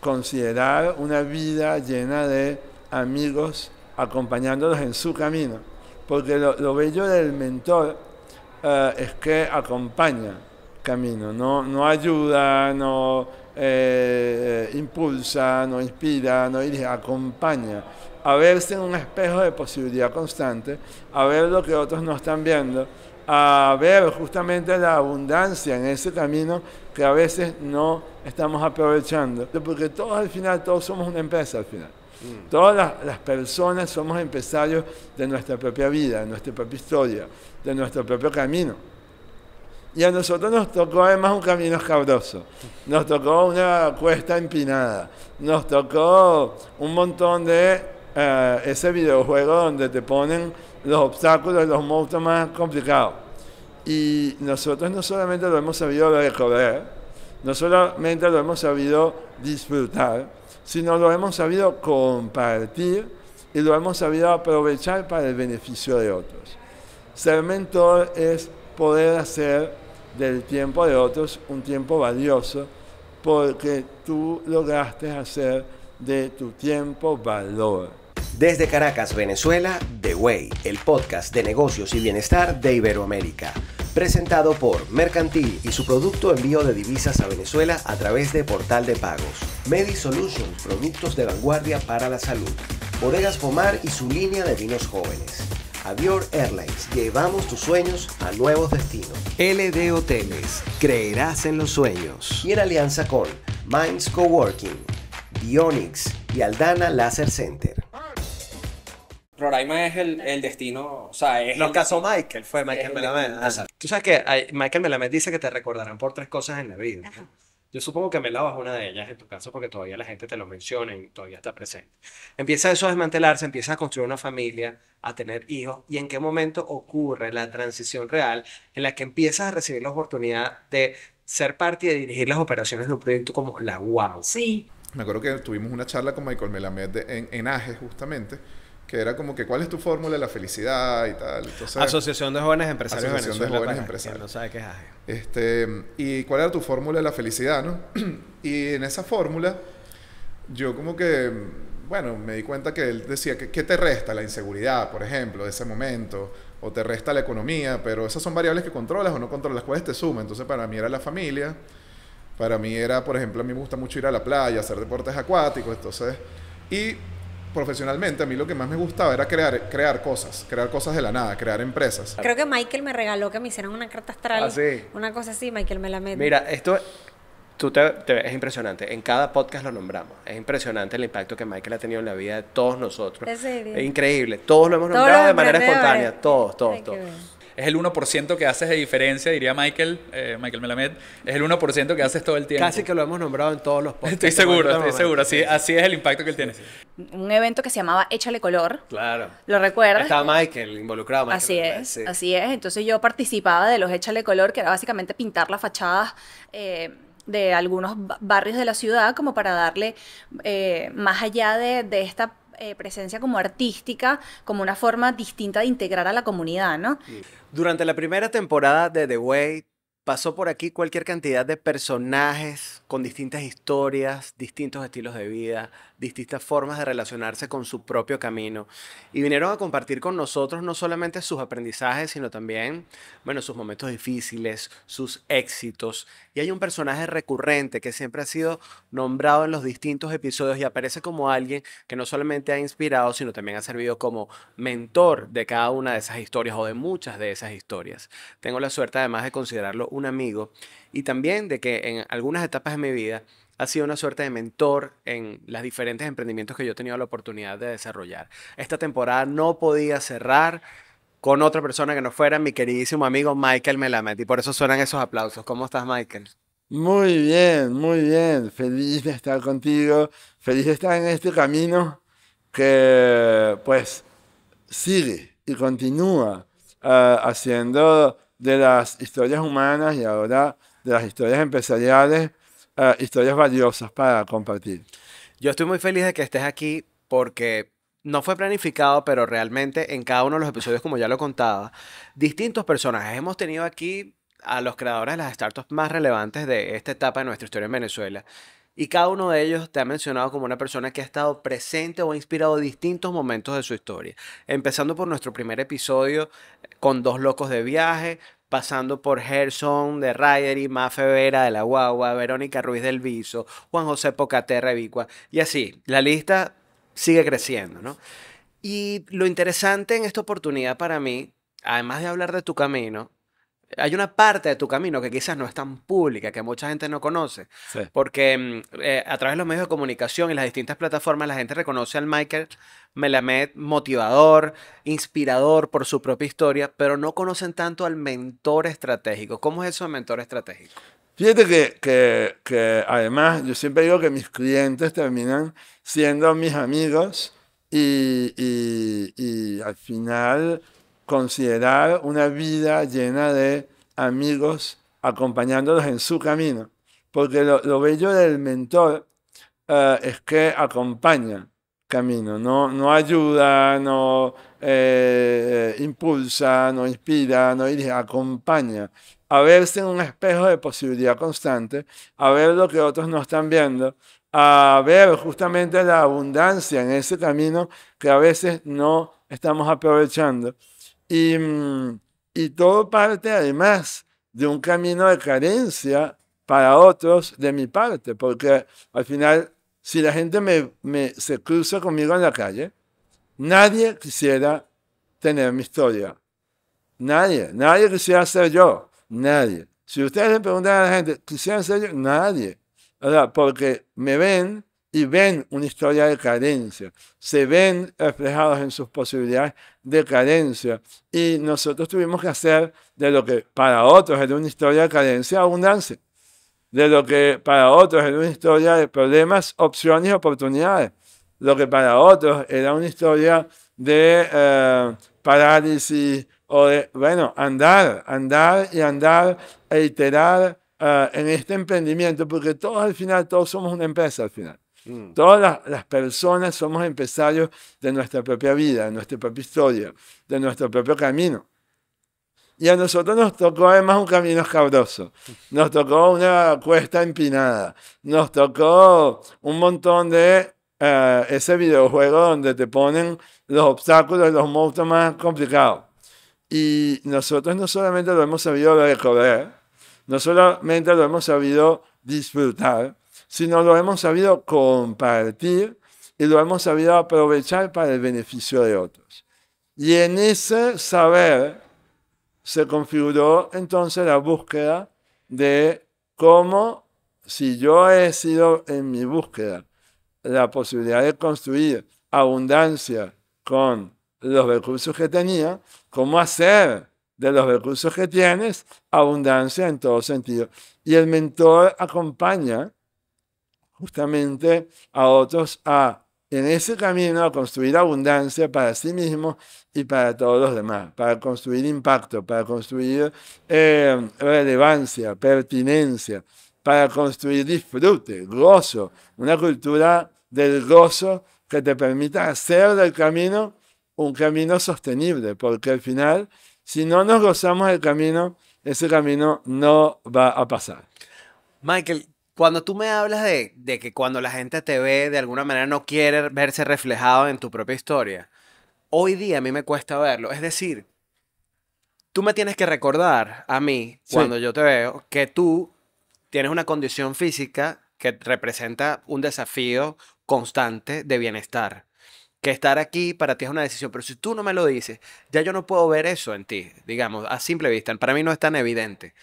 considerar una vida llena de amigos acompañándolos en su camino. Porque lo bello del mentor es que acompaña camino, no ayuda, no impulsa, no inspira, no dirige, acompaña. A verse en un espejo de posibilidad constante, a ver lo que otros no están viendo, a ver justamente la abundancia en ese camino que a veces no estamos aprovechando. Porque todos al final, todos somos una empresa al final. Todas las personas somos empresarios de nuestra propia vida, de nuestra propia historia, de nuestro propio camino. Y a nosotros nos tocó además un camino escabroso, nos tocó una cuesta empinada, nos tocó un montón de ese videojuego donde te ponen los obstáculos, los monstruos más complicados. Y nosotros no solamente lo hemos sabido recorrer, no solamente lo hemos sabido disfrutar, sino lo hemos sabido compartir y lo hemos sabido aprovechar para el beneficio de otros. Ser mentor es poder hacer del tiempo de otros un tiempo valioso porque tú lograste hacer de tu tiempo valor. Desde Caracas, Venezuela, The Way, el podcast de negocios y bienestar de Iberoamérica. Presentado por Mercantil y su producto envío de divisas a Venezuela a través de portal de pagos. MediSolutions, productos de vanguardia para la salud. Bodegas Pomar y su línea de vinos jóvenes. Avior Airlines, llevamos tus sueños a nuevos destinos. LD Hoteles, creerás en los sueños. Y en alianza con Minds Coworking, Dionix y Aldana Laser Center. Roraima es el destino, o sea, es Lo el casó destino. Michael, fue Michael Es el Melamed. destino, exacto. Tú sabes que Michael Melamed dice que te recordarán por 3 cosas en la vida. Ajá. Yo supongo que Melao es una de ellas en tu caso porque todavía la gente te lo menciona y todavía está presente. Empieza eso a desmantelarse, empieza a construir una familia, a tener hijos. ¿Y en qué momento ocurre la transición real en la que empiezas a recibir la oportunidad de ser parte y de dirigir las operaciones de un proyecto como la UAU? Sí. Me acuerdo que tuvimos una charla con Michael Melamed en AGE justamente, que era como que cuál es tu fórmula de la felicidad y tal. Entonces, Asociación de Jóvenes Empresarios de Asociación de Venezuela. Jóvenes para Empresarios. quien no sabe qué es AGE. y cuál era tu fórmula de la felicidad, ¿no? Y en esa fórmula, yo como que, bueno, me di cuenta que él decía que ¿qué te resta? La inseguridad, por ejemplo, de ese momento, o te resta la economía, pero esas son variables que controlas o no controlas, cuáles te suman. Entonces, para mí era la familia, para mí era, por ejemplo, a mí me gusta mucho ir a la playa, hacer deportes acuáticos, entonces, y profesionalmente a mí lo que más me gustaba era crear cosas de la nada, crear empresas. Creo que Michael me regaló que me hicieran una carta astral. Ah, sí. Una cosa así, Michael me la mete. Mira, esto es impresionante. En cada podcast lo nombramos. Es impresionante el impacto que Michael ha tenido en la vida de todos nosotros. ¿En serio? Es increíble. Todos lo hemos Todos nombrado los de manera emprendedores. espontánea. Todos. Ay, qué bien. Es el 1% que haces de diferencia, diría Michael Melamed. Es el 1% que haces todo el tiempo. Casi que lo hemos nombrado en todos los podcasts. Estoy seguro, En este estoy seguro. momento. Así es el impacto que él tiene. Un evento que se llamaba Échale Color. Claro. ¿Lo recuerdas? Estaba Michael involucrado. Michael Así Melamed, es, sí. así es. Entonces yo participaba de los Échale Color, que era básicamente pintar las fachadas de algunos barrios de la ciudad, como para darle más allá de esta presencia como artística, como una forma distinta de integrar a la comunidad, ¿no? Durante la primera temporada de The Way, pasó por aquí cualquier cantidad de personajes con distintas historias, distintos estilos de vida, distintas formas de relacionarse con su propio camino. Y vinieron a compartir con nosotros no solamente sus aprendizajes, sino también, bueno, sus momentos difíciles, sus éxitos. Y hay un personaje recurrente que siempre ha sido nombrado en los distintos episodios y aparece como alguien que no solamente ha inspirado, sino también ha servido como mentor de cada una de esas historias o de muchas de esas historias. Tengo la suerte además de considerarlo un amigo y también de que en algunas etapas de mi vida ha sido una suerte de mentor en los diferentes emprendimientos que yo he tenido la oportunidad de desarrollar. Esta temporada no podía cerrar con otra persona que no fuera mi queridísimo amigo Michael Melamed y por eso suenan esos aplausos. ¿Cómo estás, Michael? Muy bien, muy bien. Feliz de estar contigo, feliz de estar en este camino que pues sigue y continúa haciendo de las historias humanas y ahora de las historias empresariales historias valiosas para compartir. Yo estoy muy feliz de que estés aquí porque no fue planificado, pero realmente en cada uno de los episodios, como ya lo contaba, distintos personajes. Hemos tenido aquí a los creadores de las startups más relevantes de esta etapa de nuestra historia en Venezuela. Y cada uno de ellos te ha mencionado como una persona que ha estado presente o ha inspirado distintos momentos de su historia. Empezando por nuestro primer episodio con Dos Locos de Viaje, pasando por Gerson de Ridery, Mafe Vera de La Guagua, Verónica Ruiz del Viso, Juan José Pocaterra de Vicua, y así, la lista sigue creciendo, ¿no? Y lo interesante en esta oportunidad para mí, además de hablar de tu camino, hay una parte de tu camino que quizás no es tan pública, que mucha gente no conoce, Sí. porque a través de los medios de comunicación y las distintas plataformas la gente reconoce al Michael Melamed motivador, inspirador por su propia historia, pero no conocen tanto al mentor estratégico. ¿Cómo es eso de mentor estratégico? Fíjate que además yo siempre digo que mis clientes terminan siendo mis amigos y al final considerar una vida llena de amigos acompañándolos en su camino. Porque lo bello del mentor es que acompaña camino, no ayuda, no impulsa, no inspira, no dirige, acompaña a verse en un espejo de posibilidad constante, a ver lo que otros no están viendo, a ver justamente la abundancia en ese camino que a veces no estamos aprovechando. Y todo parte además de un camino de carencia para otros de mi parte, porque al final, si la gente se cruza conmigo en la calle, nadie quisiera tener mi historia. Nadie quisiera ser yo. Nadie. Si ustedes le preguntan a la gente, ¿quisieran ser yo? Nadie. ¿Verdad? Porque me ven y ven una historia de carencia. Se ven reflejados en sus posibilidades de carencia. Y nosotros tuvimos que hacer de lo que para otros era una historia de carencia, abundancia. De lo que para otros era una historia de problemas, opciones y oportunidades. Lo que para otros era una historia de parálisis o de, bueno, andar e iterar en este emprendimiento, porque todos al final, todos somos una empresa al final. Todas las personas somos empresarios de nuestra propia vida, de nuestra propia historia, de nuestro propio camino. Y a nosotros nos tocó además un camino escabroso, nos tocó una cuesta empinada, nos tocó un montón de ese videojuego donde te ponen los obstáculos y los monstruos más complicados. Y nosotros no solamente lo hemos sabido recorrer, no solamente lo hemos sabido disfrutar, sino lo hemos sabido compartir y lo hemos sabido aprovechar para el beneficio de otros. Y en ese saber se configuró entonces la búsqueda de cómo, si yo he sido en mi búsqueda la posibilidad de construir abundancia con los recursos que tenía, cómo hacer de los recursos que tienes abundancia en todo sentido. Y el mentor acompaña justamente a otros en ese camino a construir abundancia para sí mismo y para todos los demás, para construir impacto, para construir relevancia, pertinencia, para construir disfrute, gozo, una cultura del gozo que te permita hacer del camino un camino sostenible, porque al final, si no nos gozamos del camino, ese camino no va a pasar. Michael, cuando tú me hablas de que cuando la gente te ve, de alguna manera no quiere verse reflejado en tu propia historia, hoy día a mí me cuesta verlo. Es decir, tú me tienes que recordar a mí, cuando yo te veo, que tú tienes una condición física que representa un desafío constante de bienestar. Que estar aquí para ti es una decisión, pero si tú no me lo dices, ya yo no puedo ver eso en ti, digamos, a simple vista. Para mí no es tan evidente.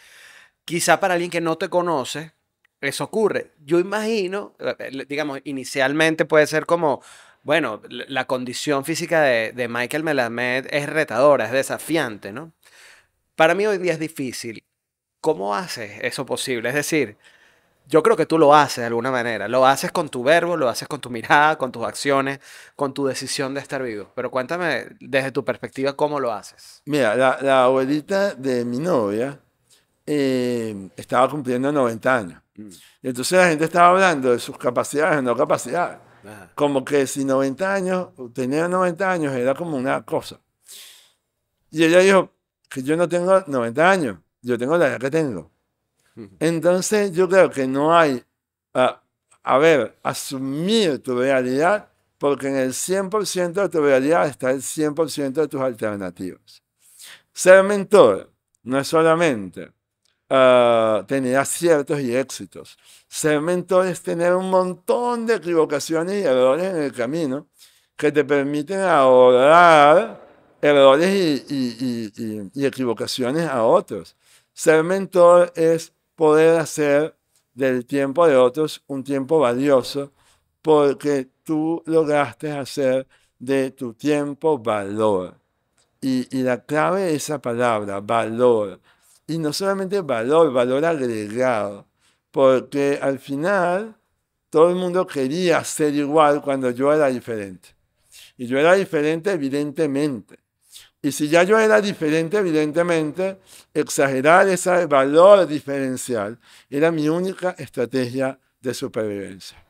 Quizá para alguien que no te conoce, eso ocurre. Yo imagino, digamos, inicialmente puede ser como, bueno, la condición física de Michael Melamed es retadora, es desafiante, ¿no? Para mí hoy día es difícil. ¿Cómo haces eso posible? Es decir, yo creo que tú lo haces de alguna manera. Lo haces con tu verbo, lo haces con tu mirada, con tus acciones, con tu decisión de estar vivo. Pero cuéntame desde tu perspectiva cómo lo haces. Mira, la abuelita de mi novia estaba cumpliendo 90 años. Y entonces la gente estaba hablando de sus capacidades, no capacidades. Ajá. Como que si 90 años, tenía 90 años, era como una cosa. Y ella dijo que yo no tengo 90 años, yo tengo la edad que tengo. Entonces yo creo que no hay a ver, asumir tu realidad, porque en el 100% de tu realidad está el 100% de tus alternativas. Ser mentor no es solamente tener aciertos y éxitos. Ser mentor es tener un montón de equivocaciones y errores en el camino que te permiten ahorrar errores y equivocaciones a otros. Ser mentor es poder hacer del tiempo de otros un tiempo valioso porque tú lograste hacer de tu tiempo valor. Y la clave es esa palabra, valor. Y no solamente valor, valor agregado. Porque al final todo el mundo quería ser igual cuando yo era diferente. Y yo era diferente evidentemente. Y si ya yo era diferente evidentemente, exagerar ese valor diferencial era mi única estrategia de supervivencia.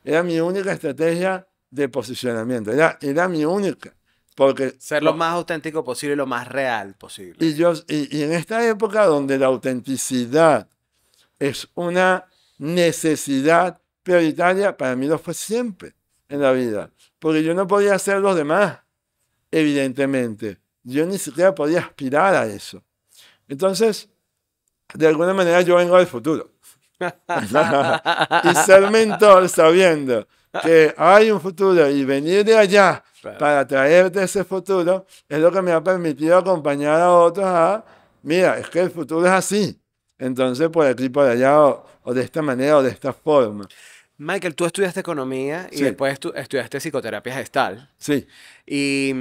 Era mi única estrategia de posicionamiento. Era mi única. Porque Ser lo más auténtico posible, lo más real posible. y en esta época donde la autenticidad es una necesidad prioritaria, para mí lo fue siempre en la vida. Porque yo no podía ser los demás, evidentemente. Yo ni siquiera podía aspirar a eso. Entonces, de alguna manera yo vengo del futuro. Y ser mentor sabiendo que hay un futuro y venir de allá para traerte ese futuro es lo que me ha permitido acompañar a otros a, mira, es que el futuro es así. Entonces, por aquí, por allá, o de esta manera o de esta forma. Michael, tú estudiaste economía y Sí. después estudiaste psicoterapia gestal. Sí, Y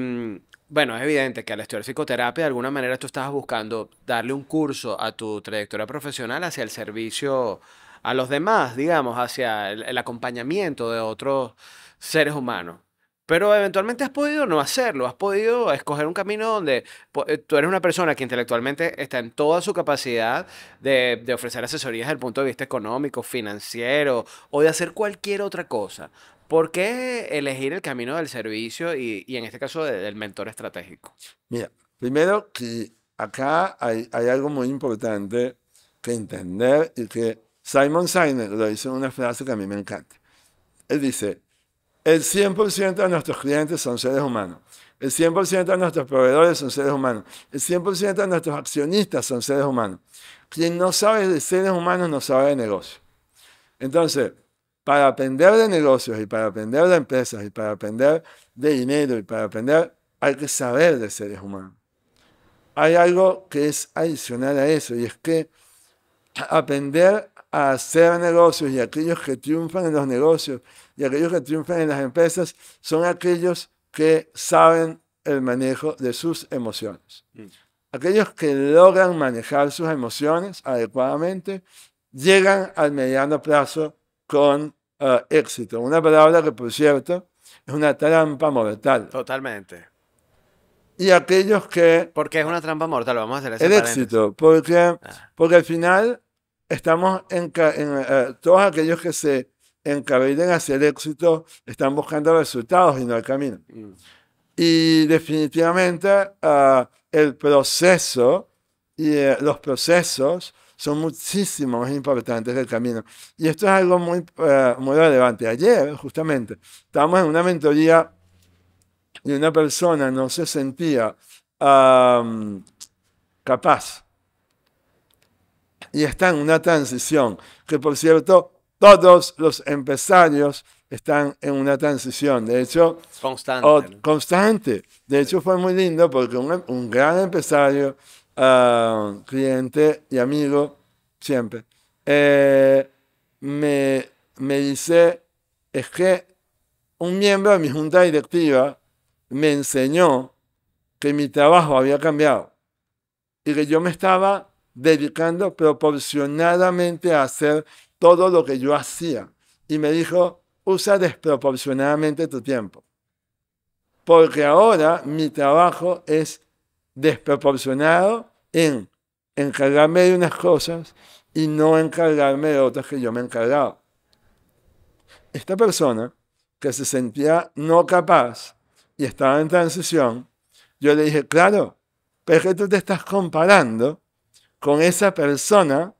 bueno, es evidente que al estudiar psicoterapia, de alguna manera tú estabas buscando darle un curso a tu trayectoria profesional hacia el servicio a los demás, digamos, hacia el acompañamiento de otros seres humanos. Pero eventualmente has podido no hacerlo, has podido escoger un camino donde tú eres una persona que intelectualmente está en toda su capacidad de ofrecer asesorías desde el punto de vista económico, financiero o de hacer cualquier otra cosa. ¿Por qué elegir el camino del servicio y en este caso del mentor estratégico? mira, primero que acá hay algo muy importante que entender y que Simon Sinek lo dice en una frase que a mí me encanta. Él dice, el 100% de nuestros clientes son seres humanos. El 100% de nuestros proveedores son seres humanos. El 100% de nuestros accionistas son seres humanos. Quien no sabe de seres humanos no sabe de negocio. Entonces, para aprender de negocios y para aprender de empresas y para aprender de dinero y para aprender, hay que saber de seres humanos. Hay algo que es adicional a eso y es que aprender a hacer negocios y aquellos que triunfan en los negocios y aquellos que triunfan en las empresas son aquellos que saben el manejo de sus emociones. Aquellos que logran manejar sus emociones adecuadamente llegan al mediano plazo con éxito. Una palabra que, por cierto, es una trampa mortal. Totalmente. Y aquellos que... Porque es una trampa mortal, vamos a hacer ese El paréntesis. éxito, porque al final estamos todos aquellos que se encarrilen hacia el éxito están buscando resultados y no el camino. Y definitivamente el proceso y los procesos son muchísimo más importantes que el camino. Y esto es algo muy relevante. Ayer, justamente, estábamos en una mentoría y una persona no se sentía capaz. Y está en una transición, que por cierto, todos los empresarios están en una transición. De hecho, Constante. ¿no? constante. De hecho, fue muy lindo porque un gran empresario, cliente y amigo, siempre, me dice, es que un miembro de mi junta directiva me enseñó que mi trabajo había cambiado y que yo me estaba dedicando proporcionadamente a hacer todo lo que yo hacía. Y me dijo, usa desproporcionadamente tu tiempo. Porque ahora mi trabajo es desproporcionado en encargarme de unas cosas y no encargarme de otras que yo me encargaba. Esta persona que se sentía no capaz y estaba en transición, yo le dije, claro, pero es que tú te estás comparando con esa persona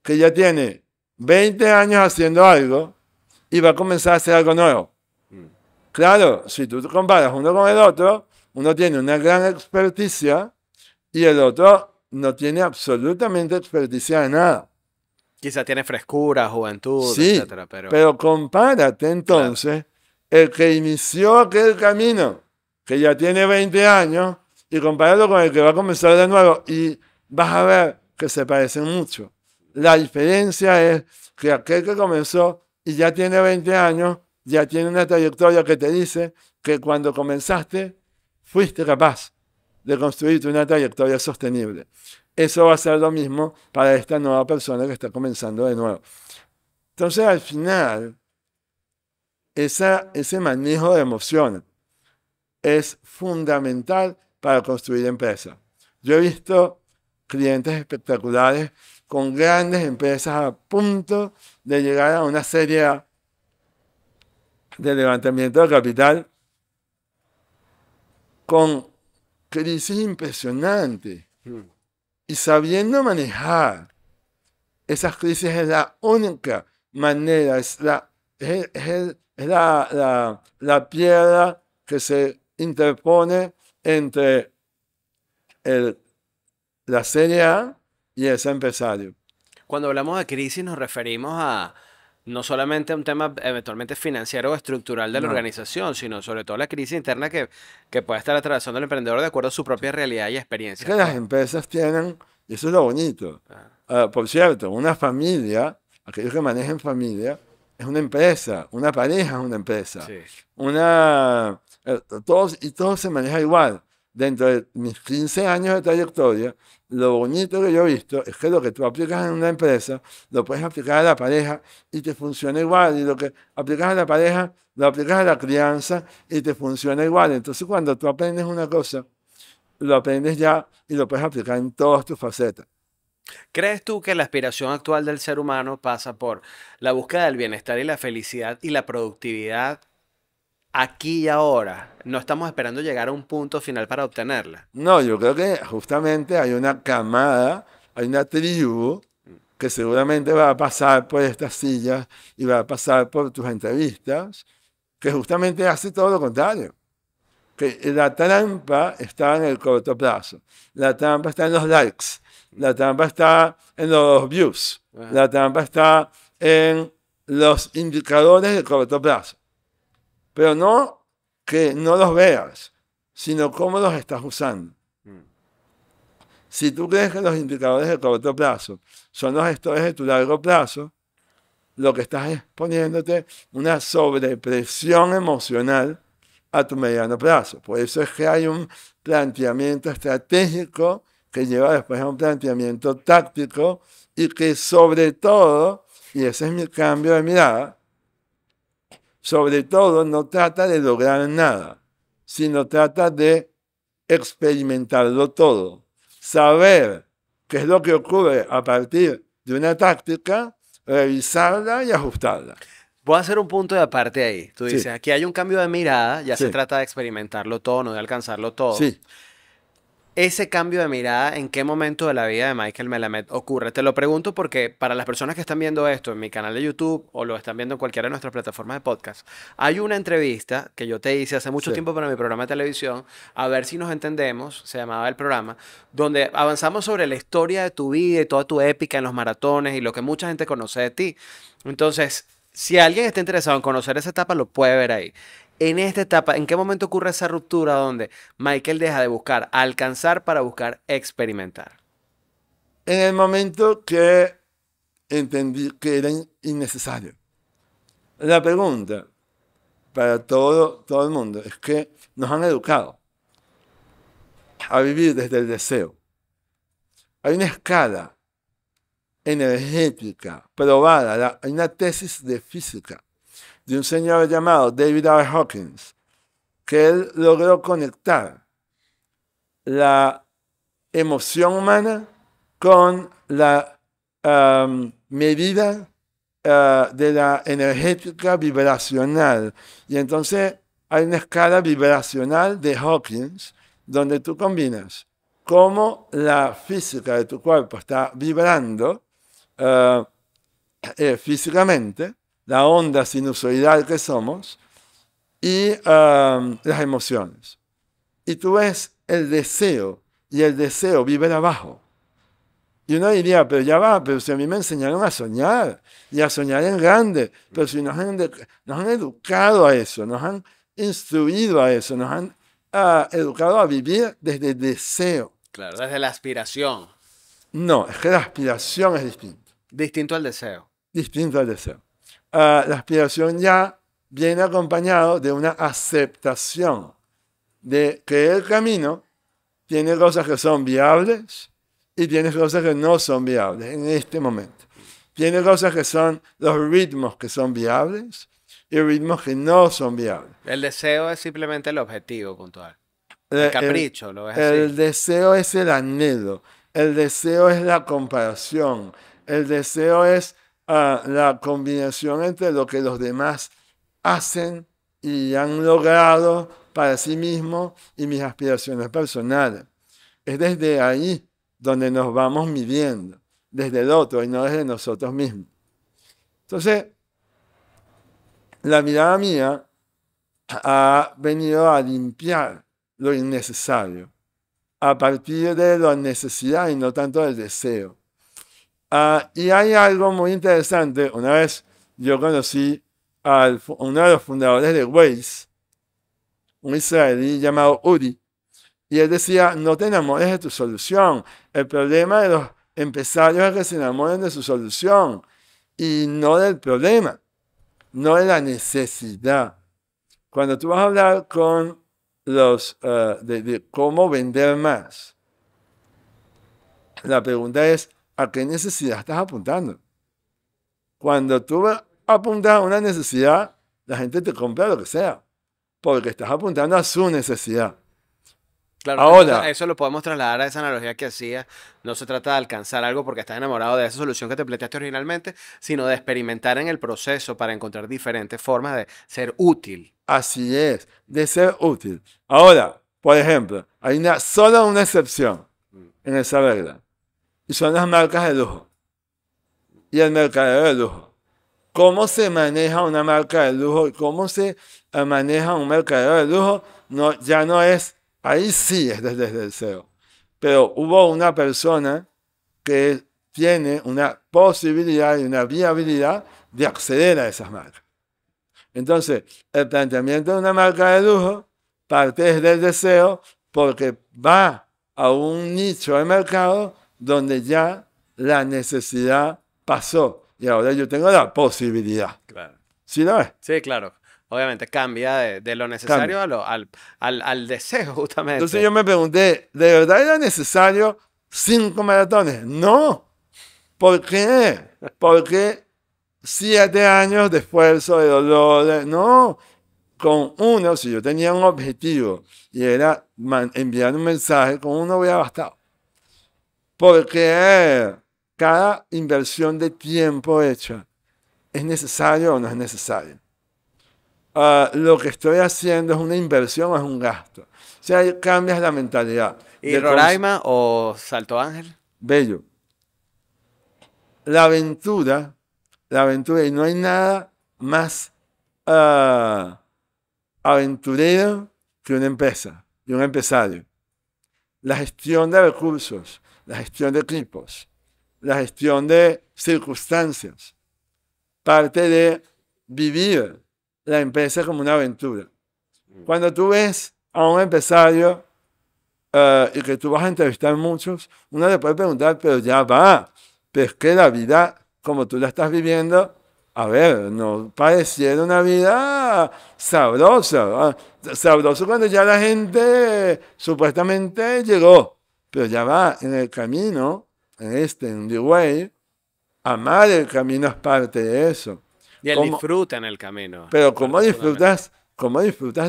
que ya tiene 20 años haciendo algo y va a comenzar a hacer algo nuevo. Claro, si tú te comparas uno con el otro, uno tiene una gran experticia y el otro no tiene absolutamente experticia de nada. Quizá tiene frescura, juventud, Sí, etcétera, pero compárate entonces el que inició aquel camino, que ya tiene 20 años, y compáralo con el que va a comenzar de nuevo y vas a ver que se parecen mucho. La diferencia es que aquel que comenzó y ya tiene 20 años, ya tiene una trayectoria que te dice que cuando comenzaste fuiste capaz de construirte una trayectoria sostenible. Eso va a ser lo mismo para esta nueva persona que está comenzando de nuevo. Entonces, al final, ese manejo de emociones es fundamental para construir empresas. Yo he visto clientes espectaculares con grandes empresas a punto de llegar a una serie A de levantamiento de capital con crisis impresionantes. Y sabiendo manejar esas crisis es la única manera, es la piedra que se interpone entre la serie A y ese empresario. Cuando hablamos de crisis nos referimos a no solamente a un tema eventualmente financiero o estructural de la organización, sino sobre todo la crisis interna que puede estar atravesando el emprendedor de acuerdo a su propia realidad y experiencia. Es que las empresas tienen, y eso es lo bonito. Por cierto, una familia, aquellos que manejan familia, es una empresa, una pareja es una empresa. Sí. Todo se maneja igual. Dentro de mis 15 años de trayectoria, lo bonito que yo he visto es que lo que tú aplicas en una empresa, lo puedes aplicar a la pareja y te funciona igual. Y lo que aplicas a la pareja, lo aplicas a la crianza y te funciona igual. Entonces, cuando tú aprendes una cosa, lo aprendes ya y lo puedes aplicar en todas tus facetas. ¿Crees tú que la aspiración actual del ser humano pasa por la búsqueda del bienestar y la felicidad y la productividad aquí y ahora? No estamos esperando llegar a un punto final para obtenerla. No, yo creo que justamente hay una camada, hay una tribu que seguramente va a pasar por estas sillas y va a pasar por tus entrevistas, que justamente hace todo lo contrario. Que la trampa está en el corto plazo, la trampa está en los likes, la trampa está en los views, la trampa está en los indicadores de corto plazo. Pero no que no los veas, sino cómo los estás usando. Si tú crees que los indicadores de corto plazo son los gestores de tu largo plazo, lo que estás es poniéndote una sobrepresión emocional a tu mediano plazo. Por eso es que hay un planteamiento estratégico que lleva después a un planteamiento táctico y que sobre todo, y ese es mi cambio de mirada, sobre todo no trata de lograr nada, sino trata de experimentarlo todo. Saber qué es lo que ocurre a partir de una táctica, revisarla y ajustarla. Voy a hacer un punto de aparte ahí. Tú dices, Sí. aquí hay un cambio de mirada, ya Sí. se trata de experimentarlo todo, no de alcanzarlo todo. Sí. Ese cambio de mirada, ¿en qué momento de la vida de Michael Melamed ocurre? Te lo pregunto porque para las personas que están viendo esto en mi canal de YouTube o lo están viendo en cualquiera de nuestras plataformas de podcast, hay una entrevista que yo te hice hace mucho Sí. tiempo para mi programa de televisión, A ver si nos entendemos, se llamaba el programa, donde avanzamos sobre la historia de tu vida y toda tu épica en los maratones y lo que mucha gente conoce de ti. Entonces, si alguien está interesado en conocer esa etapa, lo puede ver ahí. En esta etapa, ¿en qué momento ocurre esa ruptura donde Michael deja de buscar alcanzar para buscar experimentar? En el momento que entendí que era innecesario. La pregunta para todo el mundo es que nos han educado a vivir desde el deseo. Hay una escala energética probada, hay una tesis de física de un señor llamado David R. Hawkins, que él logró conectar la emoción humana con la medida de la energética vibracional. Y entonces hay una escala vibracional de Hawkins donde tú combinas cómo la física de tu cuerpo está vibrando físicamente la onda sinusoidal que somos, y las emociones. Y tú ves el deseo, y el deseo vive abajo. Y uno diría, pero ya va, pero si a mí me enseñaron a soñar, y a soñar en grande, pero si nos han educado a eso, nos han instruido a eso, nos han educado a vivir desde el deseo. Claro, desde la aspiración. No, es que la aspiración es distinta. Distinto al deseo. Distinto al deseo. La aspiración ya viene acompañado de una aceptación de que el camino tiene cosas que son viables y tiene cosas que no son viables en este momento. Tiene cosas que son los ritmos que son viables y ritmos que no son viables. El deseo es simplemente el objetivo puntual. El capricho, lo ves El así. deseo es el anhelo, el deseo es la comparación, el deseo es la combinación entre lo que los demás hacen y han logrado para sí mismos y mis aspiraciones personales. Es desde ahí donde nos vamos midiendo, desde el otro y no desde nosotros mismos. Entonces, la mirada mía ha venido a limpiar lo innecesario a partir de la necesidad y no tanto del deseo. Y hay algo muy interesante. Una vez yo conocí a uno de los fundadores de Waze, un israelí llamado Uri, y él decía, no te enamores de tu solución. El problema de los empresarios es que se enamoren de su solución y no del problema, no de la necesidad. Cuando tú vas a hablar con los de cómo vender más, la pregunta es, ¿a qué necesidad estás apuntando? Cuando tú apuntas a una necesidad, la gente te compra lo que sea, porque estás apuntando a su necesidad. Claro, Ahora, eso lo podemos trasladar a esa analogía que hacía. No se trata de alcanzar algo porque estás enamorado de esa solución que te planteaste originalmente, sino de experimentar en el proceso para encontrar diferentes formas de ser útil. así es, de ser útil. Ahora, por ejemplo, hay solo una excepción en esa regla, y son las marcas de lujo y el mercadeo de lujo. ¿Cómo se maneja una marca de lujo y cómo se maneja un mercadeo de lujo? No, ya no es, ahí sí es desde el deseo. Pero hubo una persona que tiene una posibilidad y una viabilidad de acceder a esas marcas. Entonces, el planteamiento de una marca de lujo parte desde el deseo porque va a un nicho de mercado donde ya la necesidad pasó y ahora yo tengo la posibilidad. Claro. ¿Sí lo ves? Sí, claro. Obviamente cambia de lo necesario al deseo, justamente. Entonces yo me pregunté, ¿de verdad era necesario 5 maratones? No. ¿Por qué? Porque 7 años de esfuerzo, de dolor, no. Con uno, si yo tenía un objetivo y era enviar un mensaje, con uno hubiera bastado. Porque cada inversión de tiempo hecha, ¿es necesario o no es necesario? Lo que estoy haciendo es una inversión o es un gasto. O sea, ahí cambias la mentalidad. ¿Y Roraima o Salto Ángel? Bello. La aventura, y no hay nada más aventurero que una empresa y un empresario. La gestión de recursos, la gestión de equipos, la gestión de circunstancias, parte de vivir la empresa como una aventura. Cuando tú ves a un empresario y que tú vas a entrevistar muchos, uno le puede preguntar, pero ya va, pero es que la vida como tú la estás viviendo, a ver, no pareciera una vida sabrosa. Sabroso cuando ya la gente supuestamente llegó, pero ya va en el camino, en The Way, amar el camino es parte de eso. Y el disfrute en el camino. Pero ¿cómo disfrutas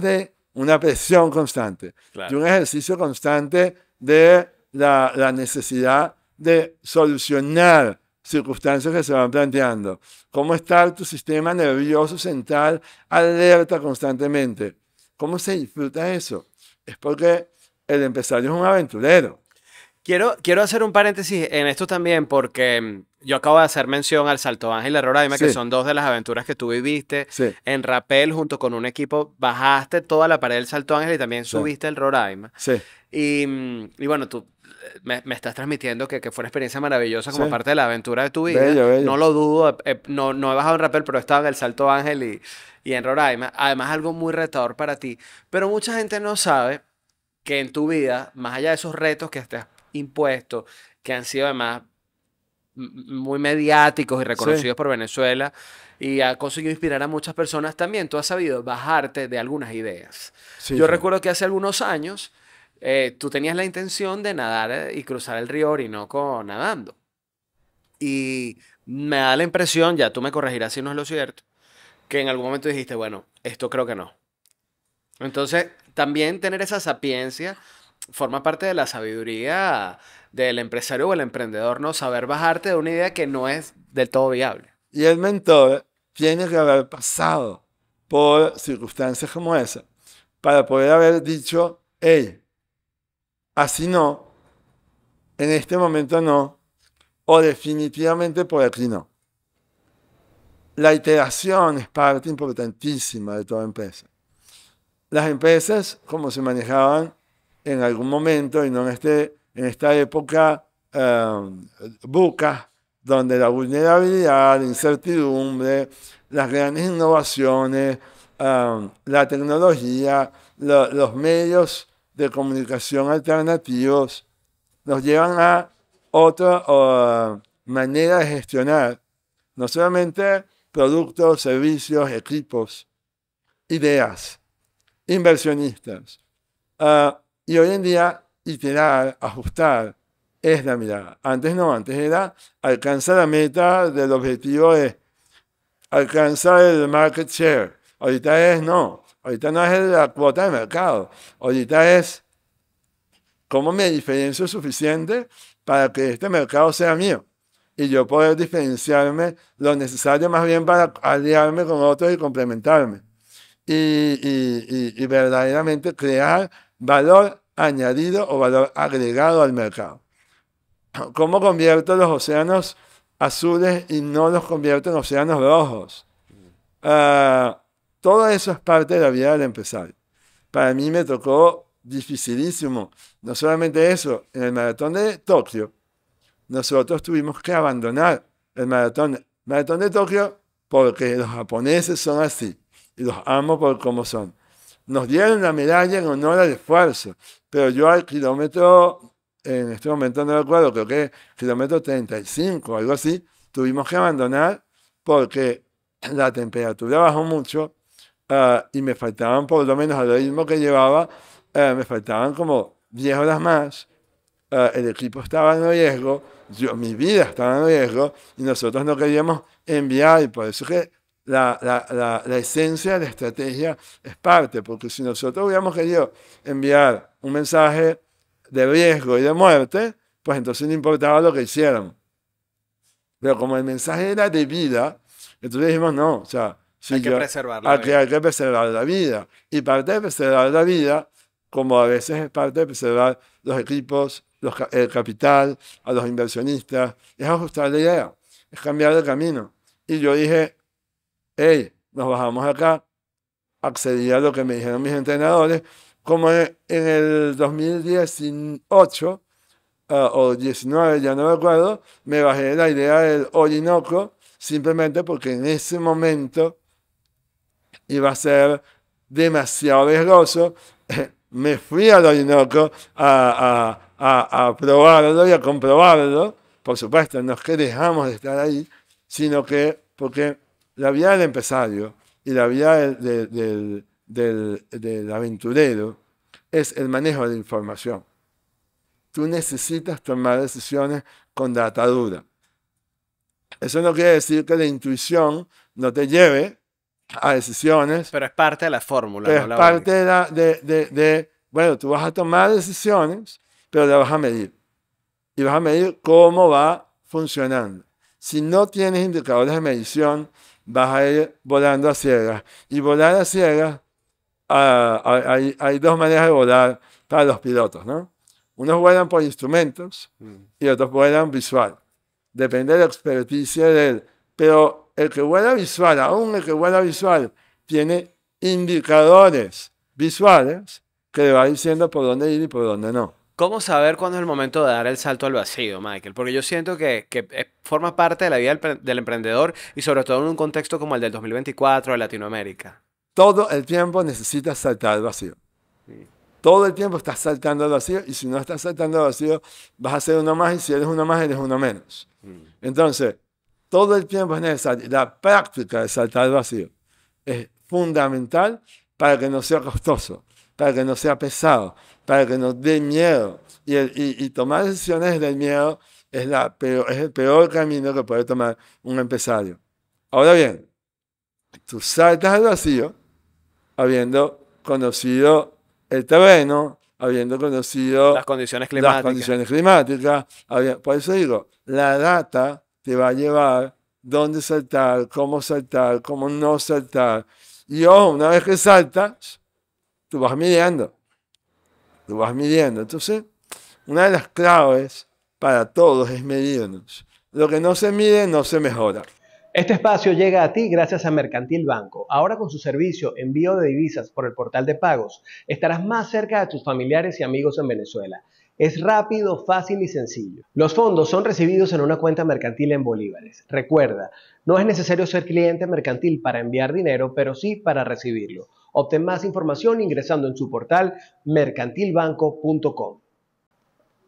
de una presión constante? Claro. De un ejercicio constante de la necesidad de solucionar circunstancias que se van planteando. ¿Cómo está tu sistema nervioso central alerta constantemente? ¿Cómo se disfruta eso? Es porque el empresario es un aventurero. Quiero hacer un paréntesis en esto también porque yo acabo de hacer mención al Salto Ángel y a Roraima, que Sí. son dos de las aventuras que tú viviste. Sí. En Rapel, junto con un equipo, bajaste toda la pared del Salto Ángel y también Sí. subiste el Roraima. Sí. Y bueno, tú me estás transmitiendo que fue una experiencia maravillosa como Sí. parte de la aventura de tu vida. Bello, bello. No lo dudo, no he bajado en Rapel, pero he estado en el Salto Ángel y en Roraima. Además, algo muy retador para ti. Pero mucha gente no sabe que en tu vida, más allá de esos retos que te has impuesto, que han sido además muy mediáticos y reconocidos Sí. por Venezuela, y ha conseguido inspirar a muchas personas también, tú has sabido bajarte de algunas ideas. Sí, Yo sí. recuerdo que hace algunos años tú tenías la intención de nadar y cruzar el río Orinoco nadando. Y me da la impresión, ya tú me corregirás si no es lo cierto, que en algún momento dijiste, bueno, esto creo que no. Entonces, también tener esa sapiencia forma parte de la sabiduría del empresario o el emprendedor, ¿no? Saber bajarte de una idea que no es del todo viable. Y el mentor tiene que haber pasado por circunstancias como esa para poder haber dicho, hey, así no, en este momento no, o definitivamente por aquí no. La iteración es parte importantísima de toda empresa. Las empresas, como se manejaban en algún momento, y no en esta época buca, donde la vulnerabilidad, la incertidumbre, las grandes innovaciones, la tecnología, los medios de comunicación alternativos nos llevan a otra manera de gestionar, no solamente productos, servicios, equipos, ideas, inversionistas. Y hoy en día, iterar, ajustar, es la mirada. Antes no, antes era alcanza la meta del objetivo de alcanza el market share. Ahorita es no, ahorita no es la cuota de mercado. Ahorita es cómo me diferencio suficiente para que este mercado sea mío y yo poder diferenciarme lo necesario más bien para aliarme con otros y complementarme. Y verdaderamente crear valor añadido o valor agregado al mercado. ¿Cómo convierto los océanos azules y no los convierto en océanos rojos? Todo eso es parte de la vida del empresario. Para mí me tocó dificilísimo. No solamente eso, en el maratón de Tokio, nosotros tuvimos que abandonar el maratón de Tokio porque los japoneses son así y los amo por cómo son. Nos dieron la medalla en honor al esfuerzo, pero yo al kilómetro, en este momento no recuerdo, creo que kilómetro 35 o algo así, tuvimos que abandonar porque la temperatura bajó mucho y me faltaban, por lo menos al ritmo que llevaba, me faltaban como 10 horas más. El equipo estaba en riesgo, mi vida estaba en riesgo y nosotros no queríamos enviar, y por eso que la esencia de la estrategia es parte, porque si nosotros hubiéramos querido enviar un mensaje de riesgo y de muerte, pues entonces no importaba lo que hicieran. Pero como el mensaje era de vida, entonces dijimos no, o sea, si Hay que preservar la hay vida. que preservar la vida. Y parte de preservar la vida, como a veces es parte de preservar los equipos, el capital, a los inversionistas, es ajustar la idea, es cambiar de camino. Y yo dije, hey, nos bajamos acá, accedí a lo que me dijeron mis entrenadores, como en el 2018 o 19, ya no recuerdo, me bajé de la idea del Orinoco, simplemente porque en ese momento iba a ser demasiado riesgoso. Me fui al Orinoco a probarlo y a comprobarlo. Por supuesto, no es que dejamos de estar ahí, sino que porque la vida del empresario y la vida del aventurero es el manejo de la información. Tú necesitas tomar decisiones con data dura. Eso no quiere decir que la intuición no te lleve a decisiones, Pero es parte de la fórmula, pero ¿no? es La parte única. bueno, tú vas a tomar decisiones, pero las vas a medir. Y vas a medir cómo va funcionando. Si no tienes indicadores de medición, vas a ir volando a ciegas. Y volar a ciegas, hay dos maneras de volar para los pilotos, ¿no? Unos vuelan por instrumentos y otros vuelan visual. Depende de la experticia de él. Pero el que vuela visual, aún el que vuela visual, tiene indicadores visuales que le va diciendo por dónde ir y por dónde no. ¿Cómo saber cuándo es el momento de dar el salto al vacío, Michael? Porque yo siento que forma parte de la vida del emprendedor y sobre todo en un contexto como el del 2024 de Latinoamérica. Todo el tiempo necesitas saltar al vacío. Todo el tiempo estás saltando al vacío y si no estás saltando al vacío vas a ser uno más y si eres uno más eres uno menos. Entonces, todo el tiempo es necesario. La práctica de saltar al vacío es fundamental para que no sea costoso, para que no sea pesado, para que nos dé miedo. Y tomar decisiones del miedo es el peor camino que puede tomar un empresario. Ahora bien, tú saltas al vacío habiendo conocido el terreno, habiendo conocido Las condiciones climáticas. Por eso digo, la data te va a llevar dónde saltar, cómo no saltar. Y ojo, una vez que saltas, tú vas midiendo. Entonces, una de las claves para todos es medirnos. Lo que no se mide no se mejora. Este espacio llega a ti gracias a Mercantil Banco. Ahora con su servicio envío de divisas por el portal de pagos, estarás más cerca de tus familiares y amigos en Venezuela. Es rápido, fácil y sencillo. Los fondos son recibidos en una cuenta mercantil en bolívares. Recuerda, no es necesario ser cliente mercantil para enviar dinero, pero sí para recibirlo. Obtén más información ingresando en su portal mercantilbanco.com.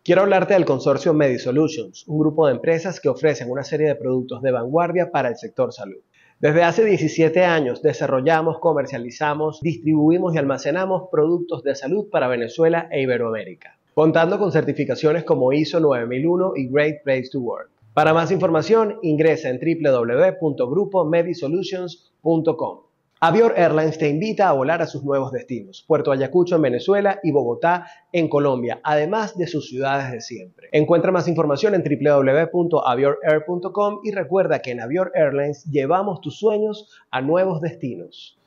Quiero hablarte del consorcio MediSolutions, un grupo de empresas que ofrecen una serie de productos de vanguardia para el sector salud. Desde hace 17 años desarrollamos, comercializamos, distribuimos y almacenamos productos de salud para Venezuela e Iberoamérica, contando con certificaciones como ISO 9001 y Great Place to Work. Para más información, ingresa en www.grupomedisolutions.com. Avior Airlines te invita a volar a sus nuevos destinos, Puerto Ayacucho en Venezuela y Bogotá en Colombia, además de sus ciudades de siempre. Encuentra más información en www.aviorair.com y recuerda que en Avior Airlines llevamos tus sueños a nuevos destinos.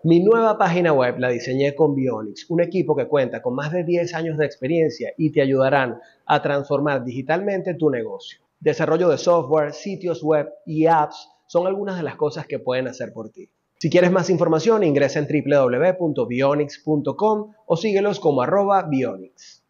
Mi nueva página web la diseñé con Bionix, un equipo que cuenta con más de 10 años de experiencia y te ayudarán a transformar digitalmente tu negocio. Desarrollo de software, sitios web y apps son algunas de las cosas que pueden hacer por ti. Si quieres más información, ingresa en www.bionix.com o síguelos como @Bionix.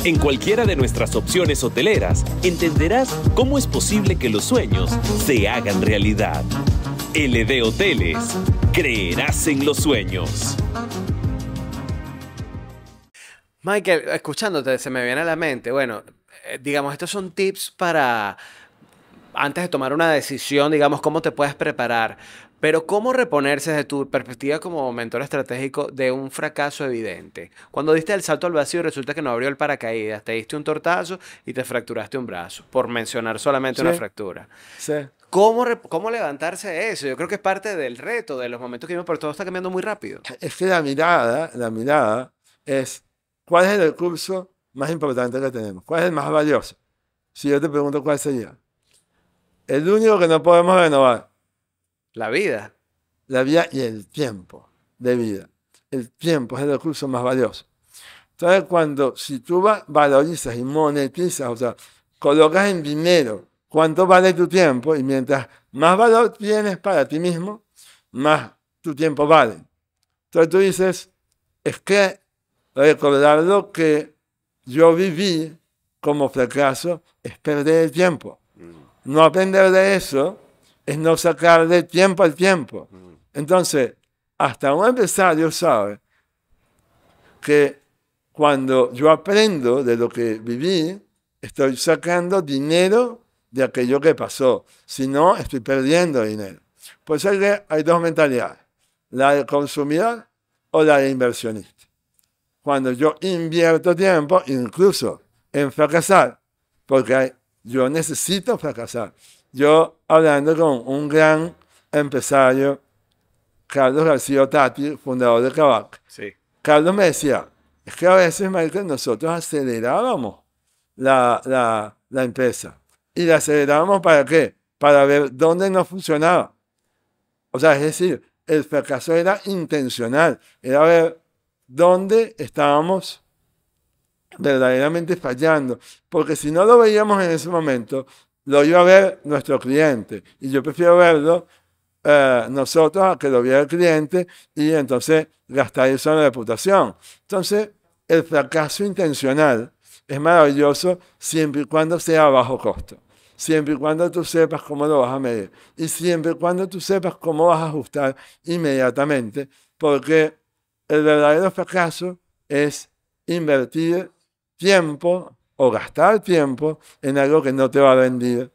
En cualquiera de nuestras opciones hoteleras, entenderás cómo es posible que los sueños se hagan realidad. LD Hoteles. Creerás en los sueños. Michael, escuchándote, se me viene a la mente, bueno, digamos, estos son tips para, antes de tomar una decisión, digamos, cómo te puedes preparar, pero cómo reponerse desde tu perspectiva como mentor estratégico de un fracaso evidente. Cuando diste el salto al vacío y resulta que no abrió el paracaídas, te diste un tortazo y te fracturaste un brazo, por mencionar solamente una fractura. Sí. ¿Cómo levantarse de eso? Yo creo que es parte del reto, de los momentos que vivimos, pero todo está cambiando muy rápido. Es que la mirada es, ¿cuál es el recurso más importante que tenemos? ¿Cuál es el más valioso? Si yo te pregunto cuál sería. El único que no podemos renovar. La vida. La vida y el tiempo de vida. El tiempo es el recurso más valioso. Entonces, si tú valorizas y monetizas, o sea, colocas en dinero cuánto vale tu tiempo y mientras más valor tienes para ti mismo, más tu tiempo vale. Entonces tú dices, es que recordar lo que yo viví como fracaso es perder el tiempo. No aprender de eso es no sacarle tiempo al tiempo. Entonces, hasta un empresario sabe que cuando yo aprendo de lo que viví, estoy sacando dinero de aquello que pasó. Si no, estoy perdiendo dinero. Por eso hay dos mentalidades. La de consumidor o la de inversionista. Cuando yo invierto tiempo, incluso en fracasar, porque yo necesito fracasar. Yo, hablando con un gran empresario, Carlos García Otati, fundador de Kavak, Sí. Carlos me decía, es que a veces, Michael, nosotros acelerábamos la empresa. ¿Y la acelerábamos para qué? Para ver dónde no funcionaba. O sea, es decir, el fracaso era intencional, era ver dónde estábamos verdaderamente fallando, porque si no lo veíamos en ese momento, lo iba a ver nuestro cliente, y yo prefiero verlo nosotros a que lo viera el cliente y entonces gastar eso en la reputación. Entonces, el fracaso intencional es maravilloso siempre y cuando sea a bajo costo. Siempre y cuando tú sepas cómo lo vas a medir. Y siempre y cuando tú sepas cómo vas a ajustar inmediatamente. Porque el verdadero fracaso es invertir tiempo o gastar tiempo en algo que no te va a rendir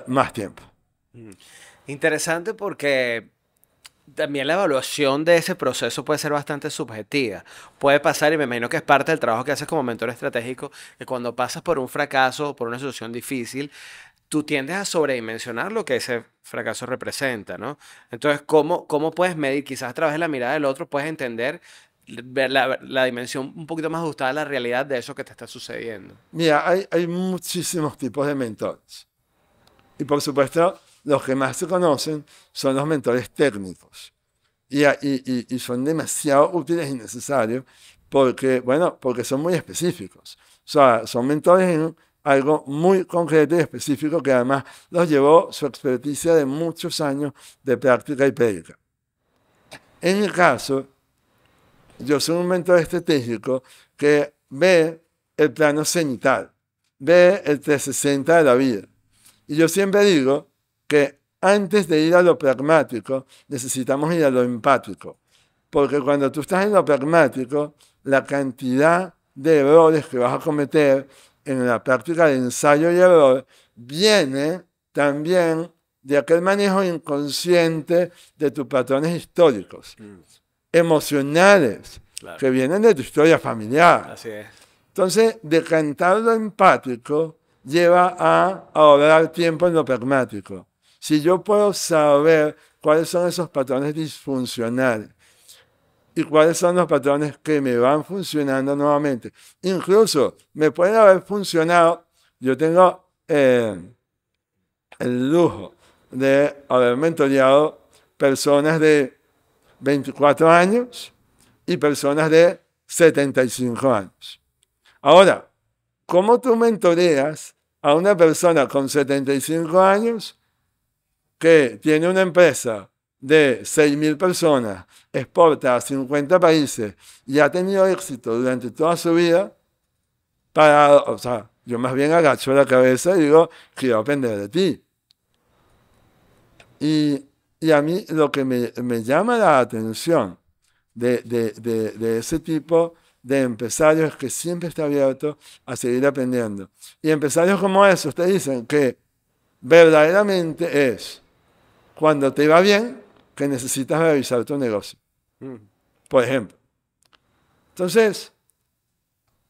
más tiempo. Interesante porque también la evaluación de ese proceso puede ser bastante subjetiva. Puede pasar, y me imagino que es parte del trabajo que haces como mentor estratégico, que cuando pasas por un fracaso o por una situación difícil, tú tiendes a sobredimensionar lo que ese fracaso representa, ¿no? Entonces, ¿cómo puedes medir? Quizás a través de la mirada del otro puedes entender, ver la dimensión un poquito más ajustada a la realidad de eso que te está sucediendo. Mira, hay muchísimos tipos de mentores. Y por supuesto, los que más se conocen son los mentores técnicos. Y son demasiado útiles y necesarios porque, bueno, porque son muy específicos. O sea, son mentores en algo muy concreto y específico que además los llevó su experticia de muchos años de práctica y prédica. En mi caso, yo soy un mentor estratégico que ve el plano cenital, ve el 360 de la vida. Y yo siempre digo que antes de ir a lo pragmático, necesitamos ir a lo empático. Porque cuando tú estás en lo pragmático, la cantidad de errores que vas a cometer en la práctica de ensayo y error viene también de aquel manejo inconsciente de tus patrones históricos, emocionales, Claro. que vienen de tu historia familiar. Así es. Entonces, decantar lo empático lleva a ahorrar tiempo en lo pragmático. Si yo puedo saber cuáles son esos patrones disfuncionales y cuáles son los patrones que me van funcionando nuevamente, incluso me pueden haber funcionado, yo tengo el lujo de haber mentoreado personas de 24 años y personas de 75 años. Ahora, ¿cómo tú mentoreas a una persona con 75 años que tiene una empresa de 6.000 personas, exporta a 50 países y ha tenido éxito durante toda su vida? O sea, yo más bien agacho la cabeza y digo, quiero aprender de ti. Y a mí lo que me llama la atención de ese tipo de empresarios es que siempre está abierto a seguir aprendiendo. Y empresarios como esos te dicen que verdaderamente es cuando te va bien que necesitas revisar tu negocio. Por ejemplo. Entonces,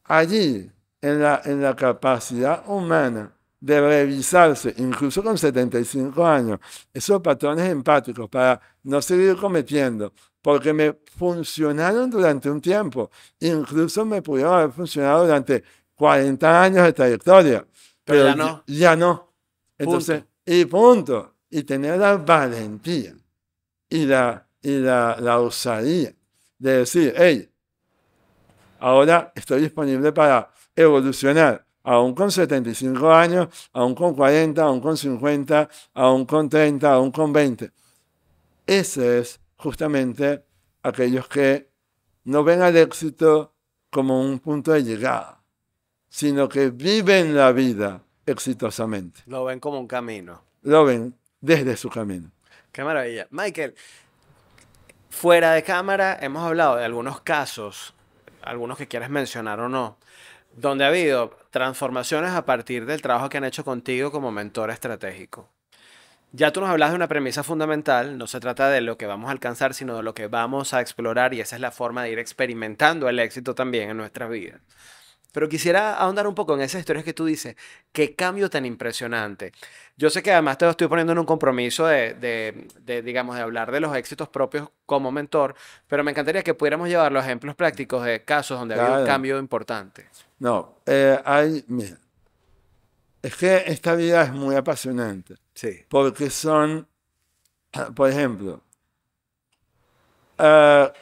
allí, en la capacidad humana de revisarse, incluso con 75 años, esos patrones empáticos para no seguir cometiendo, porque me funcionaron durante un tiempo, incluso me pudieron haber funcionado durante 40 años de trayectoria, Pero ya no. Ya no. Entonces, punto. Y tener la valentía y la osadía de decir, hey, ahora estoy disponible para evolucionar, aún con 75 años, aún con 40, aún con 50, aún con 30, aún con 20. Ese es justamente aquellos que no ven al éxito como un punto de llegada, sino que viven la vida exitosamente. Lo ven como un camino. Lo ven desde su camino. Qué maravilla. Michael, fuera de cámara hemos hablado de algunos casos, algunos que quieras mencionar o no, donde ha habido transformaciones a partir del trabajo que han hecho contigo como mentor estratégico. Ya tú nos hablas de una premisa fundamental, no se trata de lo que vamos a alcanzar, sino de lo que vamos a explorar, y esa es la forma de ir experimentando el éxito también en nuestras vidas. Pero quisiera ahondar un poco en esas historias que tú dices. Qué cambio tan impresionante. Yo sé que además te estoy poniendo en un compromiso digamos, de hablar de los éxitos propios como mentor, pero me encantaría que pudiéramos llevar los ejemplos prácticos de casos donde ha habido un Claro. cambio importante. No, mira, es que esta vida es muy apasionante, Sí. porque son, por ejemplo,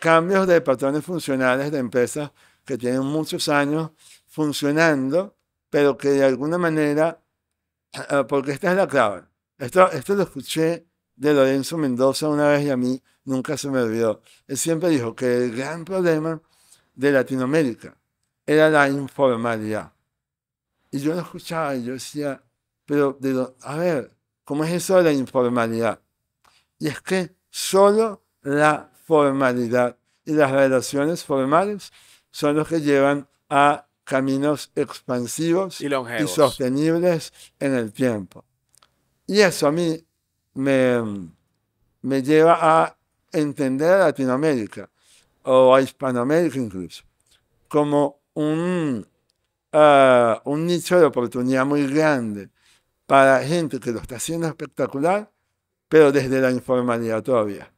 cambios de patrones funcionales de empresas que tienen muchos años funcionando, pero que de alguna manera, porque esta es la clave. Esto lo escuché de Lorenzo Mendoza una vez y a mí nunca se me olvidó. Él siempre dijo que el gran problema de Latinoamérica era la informalidad. Y yo lo escuchaba y yo decía, pero a ver, ¿cómo es eso de la informalidad? Y es que solo la formalidad y las relaciones formales son los que llevan a caminos expansivos Y longevos. y sostenibles en el tiempo. Y eso a mí me lleva a entender a Latinoamérica, o a Hispanoamérica incluso, como un nicho de oportunidad muy grande para gente que lo está haciendo espectacular, pero desde la informalidad todavía.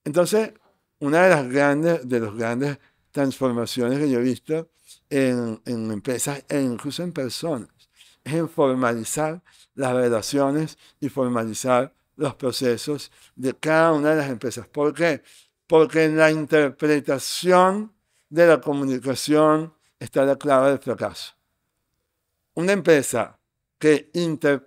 Entonces, una de las grandes transformaciones que yo he visto en empresas e incluso en personas es en formalizar las relaciones y formalizar los procesos de cada una de las empresas. ¿Por qué? Porque en la interpretación de la comunicación está la clave del fracaso. Una empresa que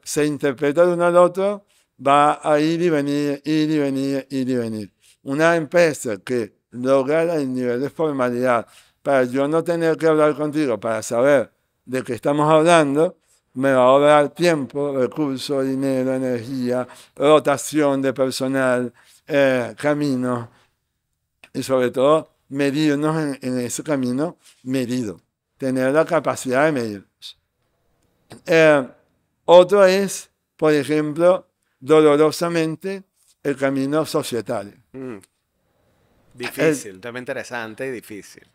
se interpreta de uno al otro va a ir y venir, ir y venir, ir y venir. Una empresa que logra el nivel de formalidad para yo no tener que hablar contigo, para saber de qué estamos hablando, me va a ahorrar tiempo, recursos, dinero, energía, rotación de personal, camino y sobre todo medirnos en ese camino medido, tener la capacidad de medirnos. Otro es, por ejemplo, dolorosamente el camino societario. Difícil, un tema interesante y difícil.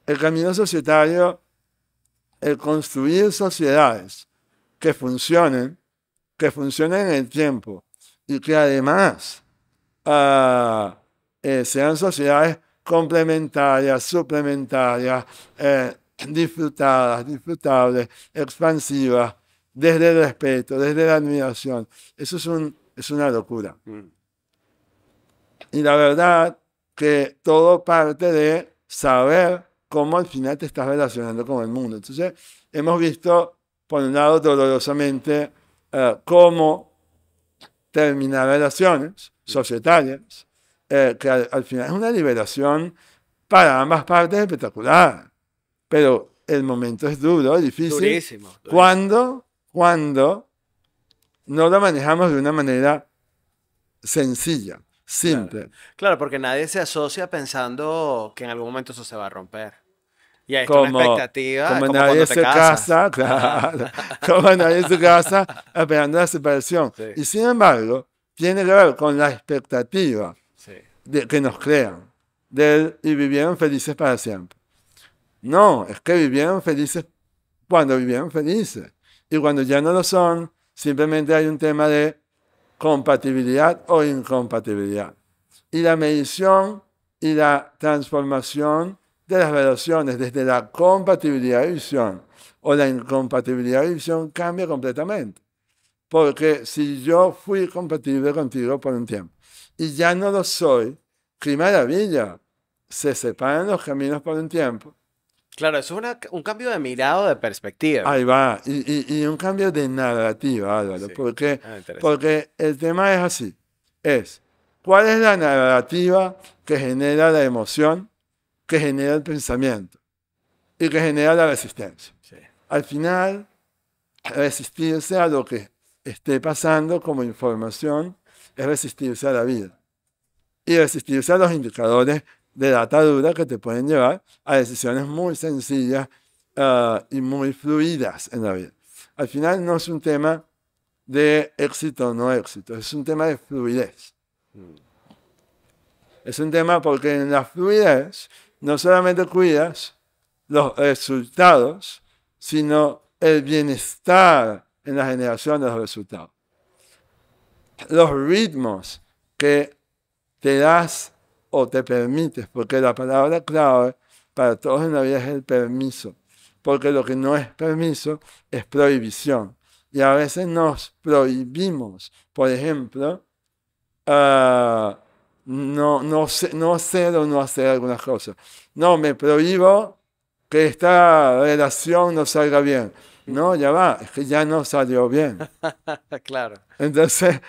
El camino societario, el construir sociedades que funcionen en el tiempo y que además sean sociedades complementarias, suplementarias, disfrutables, expansivas, desde el respeto, desde la admiración. Eso es una locura. Y la verdad que todo parte de saber cómo al final te estás relacionando con el mundo. Entonces, hemos visto, por un lado, dolorosamente, cómo terminar relaciones societarias, que al final es una liberación para ambas partes espectacular. Pero el momento es duro, difícil. Durísimo. Cuando no lo manejamos de una manera sencilla, simple. Claro, porque nadie se asocia pensando que en algún momento eso se va a romper. Y hay una expectativa como como nadie cuando te se casas. casa, claro, como nadie se casa esperando la separación. Sí. Y sin embargo, tiene que ver con la expectativa Sí. que nos crean y vivieron felices para siempre. No, es que vivieron felices cuando vivieron felices. Y cuando ya no lo son, simplemente hay un tema de compatibilidad o incompatibilidad. Y la medición y la transformación de las relaciones desde la compatibilidad de visión o la incompatibilidad de visión cambia completamente. Porque si yo fui compatible contigo por un tiempo y ya no lo soy, qué maravilla, se separan los caminos por un tiempo. Claro, eso es un cambio de mirada, de perspectiva. Ahí va, y un cambio de narrativa, Álvaro, Sí. Interesante. porque el tema es así, ¿cuál es la narrativa que genera la emoción, que genera el pensamiento y que genera la resistencia? Sí. Al final, resistirse a lo que esté pasando como información es resistirse a la vida y resistirse a los indicadores de data dura que te pueden llevar a decisiones muy sencillas y muy fluidas en la vida. Al final no es un tema de éxito o no éxito, es un tema de fluidez. Es un tema porque en la fluidez no solamente cuidas los resultados, sino el bienestar en la generación de los resultados. Los ritmos que te das o te permites, porque la palabra clave para todos en la vida es el permiso, porque lo que no es permiso es prohibición. Y a veces nos prohibimos, por ejemplo, no hacer o no hacer algunas cosas. No, me prohíbo que esta relación no salga bien. No, ya va, es que ya no salió bien. Claro. Entonces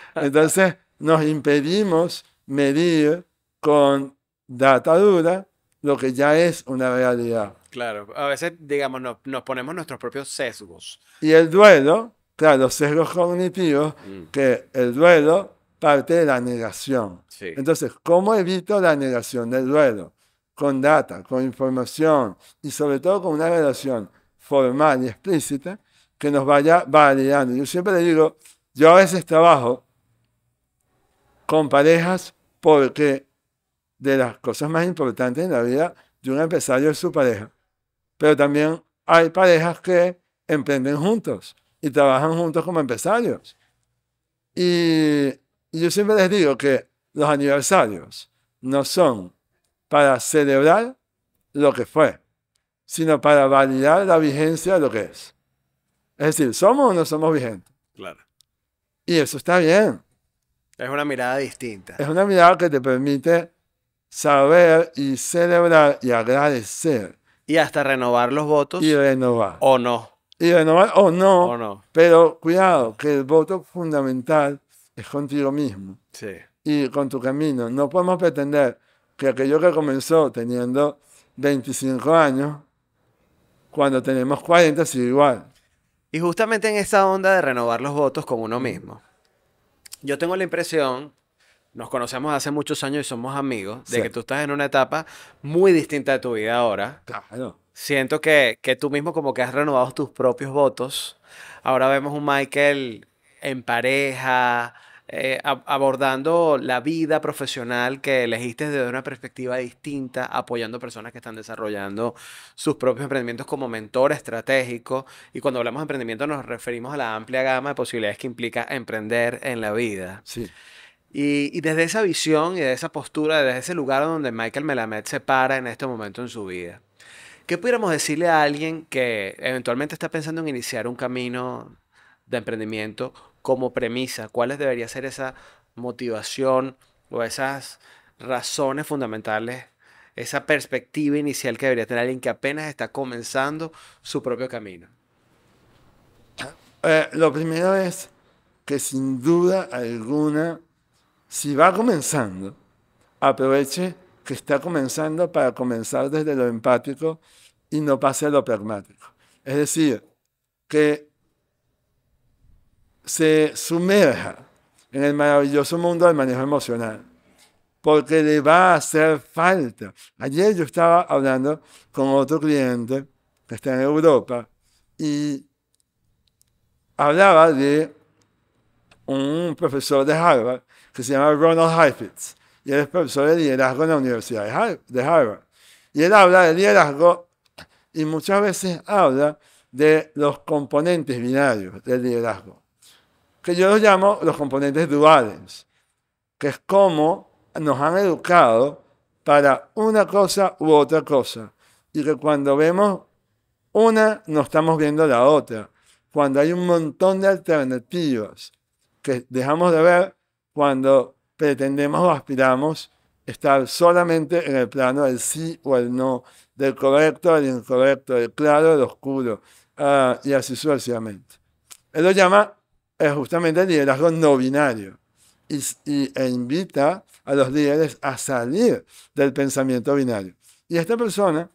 nos impedimos medir con data dura lo que ya es una realidad. Claro, a veces, digamos, nos ponemos nuestros propios sesgos. Y el duelo, claro, los sesgos cognitivos, que el duelo parte de la negación. Sí. Entonces, ¿cómo evito la negación del duelo? Con data, con información y sobre todo con una relación formal y explícita que nos vaya validando. Yo siempre le digo, yo a veces trabajo con parejas porque de las cosas más importantes en la vida de un empresario es su pareja. Pero también hay parejas que emprenden juntos y trabajan juntos como empresarios. Y yo siempre les digo que los aniversarios no son para celebrar lo que fue, sino para validar la vigencia de lo que es. Es decir, ¿somos o no somos vigentes? Claro. Y eso está bien. Es una mirada distinta. Es una mirada que te permite saber y celebrar y agradecer. Y hasta renovar los votos. Y renovar. O no. Y renovar o no. O no. Pero cuidado, que el voto fundamental es contigo mismo. Sí. Y con tu camino. No podemos pretender que aquello que comenzó teniendo 25 años, cuando tenemos 40 sigue igual. Y justamente en esa onda de renovar los votos con uno mismo, yo tengo la impresión, nos conocemos hace muchos años y somos amigos, de Sí. que tú estás en una etapa muy distinta de tu vida ahora. Claro. Siento que tú mismo como que has renovado tus propios votos. Ahora vemos un Michael en pareja, abordando la vida profesional que elegiste desde una perspectiva distinta, apoyando personas que están desarrollando sus propios emprendimientos como mentor estratégico. Y cuando hablamos de emprendimiento nos referimos a la amplia gama de posibilidades que implica emprender en la vida. Sí. Y desde esa visión y de esa postura, desde ese lugar donde Michael Melamed se para en este momento en su vida, ¿qué pudiéramos decirle a alguien que eventualmente está pensando en iniciar un camino de emprendimiento como premisa? ¿Cuáles debería ser esa motivación o esas razones fundamentales, esa perspectiva inicial que debería tener alguien que apenas está comenzando su propio camino? Lo primero es que sin duda alguna, si va comenzando, aproveche que está comenzando para comenzar desde lo empático y no pase a lo pragmático. Es decir, que se sumerja en el maravilloso mundo del manejo emocional, porque le va a hacer falta. Ayer yo estaba hablando con otro cliente que está en Europa y hablaba de un profesor de Harvard que se llama Ronald Heifetz, y él es profesor de liderazgo en la Universidad de Harvard. Y él habla de liderazgo y muchas veces habla de los componentes binarios del liderazgo, que yo los llamo los componentes duales, que es como nos han educado para una cosa u otra cosa, y que cuando vemos una no estamos viendo la otra, cuando hay un montón de alternativas que dejamos de ver cuando pretendemos o aspiramos estar solamente en el plano del sí o el no, del correcto, del incorrecto, del claro, del oscuro, y así sucesivamente. Él lo llama justamente el liderazgo no binario e invita a los líderes a salir del pensamiento binario. Y esta persona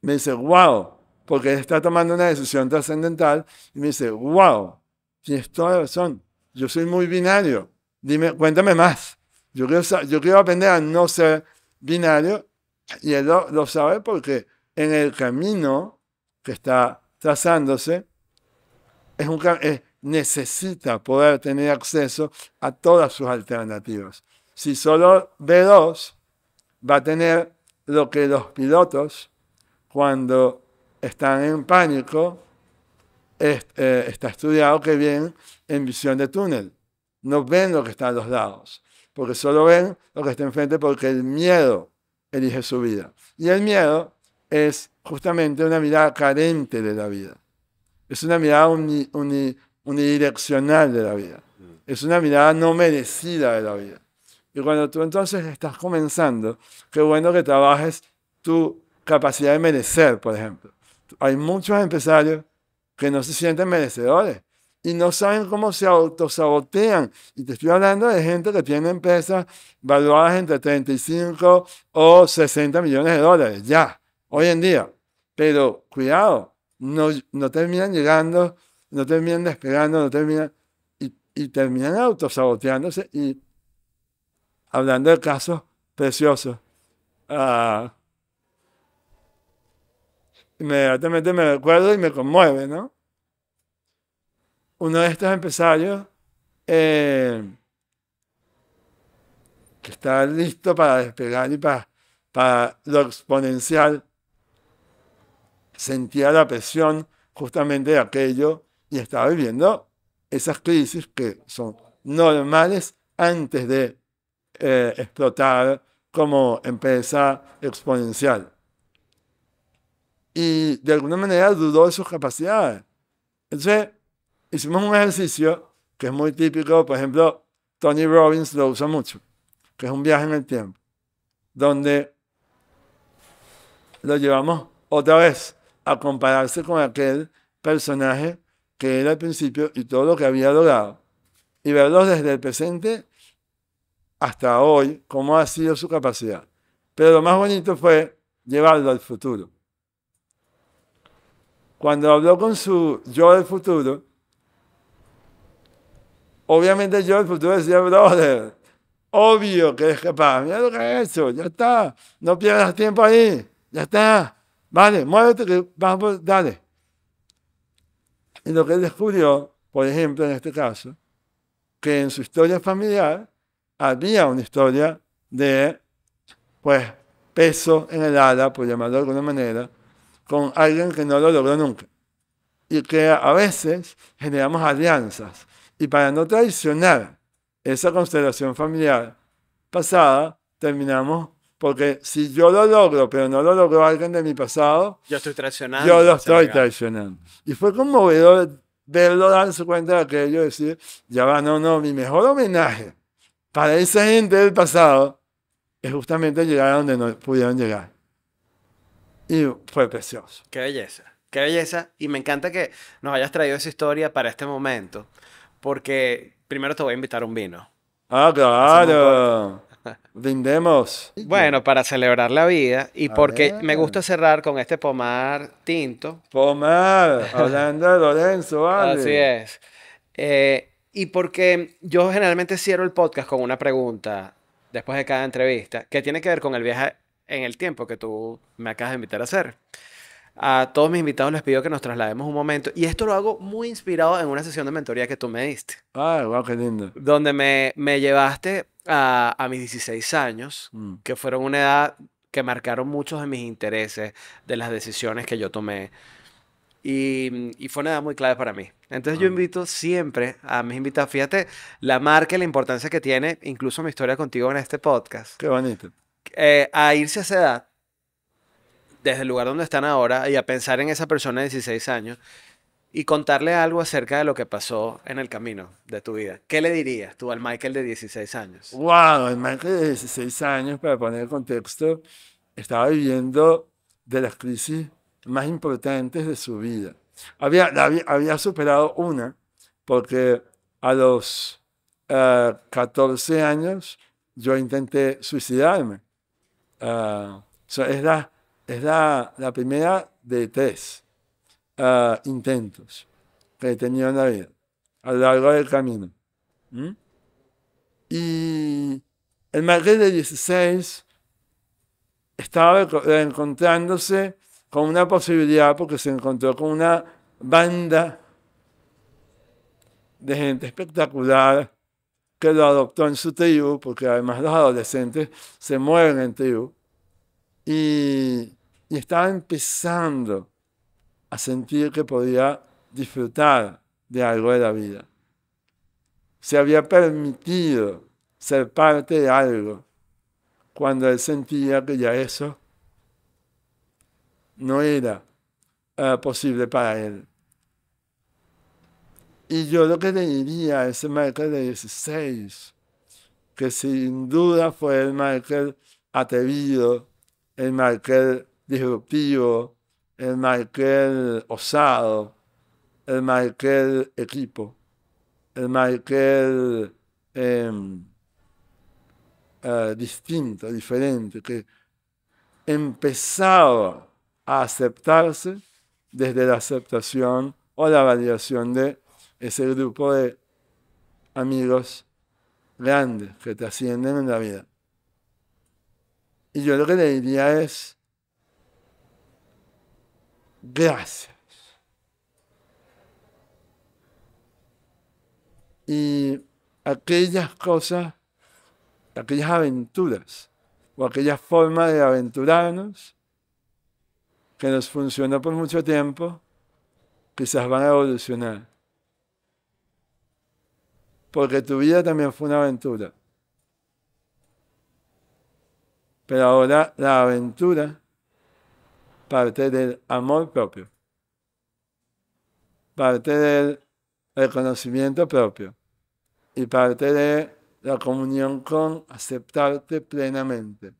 me dice, wow, porque él está tomando una decisión trascendental, y me dice, wow, tienes toda la razón, yo soy muy binario, dime, cuéntame más. Yo quiero aprender a no ser binario, y él lo sabe porque en el camino que está trazándose, necesita poder tener acceso a todas sus alternativas. Si solo ve dos, va a tener lo que los pilotos, cuando están en pánico, está estudiado que ven en visión de túnel. No ven lo que está a los lados, porque solo ven lo que está enfrente porque el miedo elige su vida. Y el miedo es justamente una mirada carente de la vida. Es una mirada unidireccional de la vida. Es una mirada no merecida de la vida. Y cuando tú entonces estás comenzando, qué bueno que trabajes tu capacidad de merecer, por ejemplo. Hay muchos empresarios que no se sienten merecedores y no saben cómo se autosabotean. Y te estoy hablando de gente que tiene empresas valuadas entre 35 o 60 millones de dólares, ya, hoy en día. Pero cuidado, no terminan llegando, no terminan despegando, no terminan, y terminan autosaboteándose. Y hablando de casos preciosos, inmediatamente me recuerdo y me conmueve, ¿no? Uno de estos empresarios que está listo para despegar y para lo exponencial, sentía la presión justamente de aquello y estaba viviendo esas crisis que son normales antes de explotar como empresa exponencial. Y de alguna manera dudó de sus capacidades. Entonces, hicimos un ejercicio que es muy típico, por ejemplo, Tony Robbins lo usa mucho, que es un viaje en el tiempo, donde lo llevamos otra vez a compararse con aquel personaje que era al principio y todo lo que había logrado, y verlo desde el presente hasta hoy, cómo ha sido su capacidad. Pero lo más bonito fue llevarlo al futuro. Cuando habló con su yo del futuro, obviamente yo del futuro decía, brother, obvio que eres capaz, mira lo que has hecho, ya está, no pierdas tiempo ahí, ya está, vale, muévete que vamos, dale. Y lo que él descubrió, por ejemplo, en este caso, que en su historia familiar había una historia de, pues, peso en el ala, por llamarlo de alguna manera, con alguien que no lo logró nunca. Y que a veces generamos alianzas. Y para no traicionar esa constelación familiar pasada, terminamos, porque si yo lo logro, pero no lo logró alguien de mi pasado, Yo estoy traicionando. yo lo estoy traicionando. Y fue conmovedor verlo darse cuenta de aquello, decir, ya va, no, mi mejor homenaje para esa gente del pasado es justamente llegar a donde no pudieron llegar. Y fue precioso. Qué belleza, qué belleza. Y me encanta que nos hayas traído esa historia para este momento, porque primero te voy a invitar a un vino. Ah, claro. Brindemos. Bueno, para celebrar la vida y A porque ver. me gusta cerrar con este pomar tinto. Pomar, hablando de Lorenzo, vale. Así es. Y porque yo generalmente cierro el podcast con una pregunta después de cada entrevista que tiene que ver con el viaje en el tiempo que tú me acabas de invitar a hacer. A todos mis invitados les pido que nos traslademos un momento y esto lo hago muy inspirado en una sesión de mentoría que tú me diste, Ay, guau, qué lindo. donde me llevaste a mis 16 años, que fueron una edad que marcaron muchos de mis intereses, de las decisiones que yo tomé. Y fue una edad muy clave para mí. Entonces yo invito siempre a mis invitados, fíjate la marca y la importancia que tiene incluso mi historia contigo en este podcast, Qué bonito. a irse a esa edad, desde el lugar donde están ahora, y a pensar en esa persona de 16 años y contarle algo acerca de lo que pasó en el camino de tu vida. ¿Qué le dirías tú al Michael de 16 años? Wow, el Michael de 16 años, para poner el contexto, estaba viviendo de las crisis más importantes de su vida. Había superado una, porque a los 14 años yo intenté suicidarme. Es la primera de 3 intentos que he tenido en la vida, a lo largo del camino. Y el Michael de 16 estaba encontrándose con una posibilidad porque se encontró con una banda de gente espectacular que lo adoptó en su tribu, porque además los adolescentes se mueven en tribu. Y y estaba empezando a sentir que podía disfrutar de algo de la vida. Se había permitido ser parte de algo cuando él sentía que ya eso no era posible para él. Y yo lo que le diría a ese Michael de 16, que sin duda fue el Michael atrevido, el Michael disruptivo, el Michael osado, el Michael equipo, el Michael distinto, diferente, que empezaba a aceptarse desde la aceptación o la validación de ese grupo de amigos grandes que te ascienden en la vida. Y yo lo que le diría es, gracias. Y aquellas cosas, aquellas aventuras, o aquella forma de aventurarnos, que nos funcionó por mucho tiempo, quizás van a evolucionar. Porque tu vida también fue una aventura. Pero ahora la aventura parte del amor propio, parte del reconocimiento propio y parte de la comunión con aceptarte plenamente.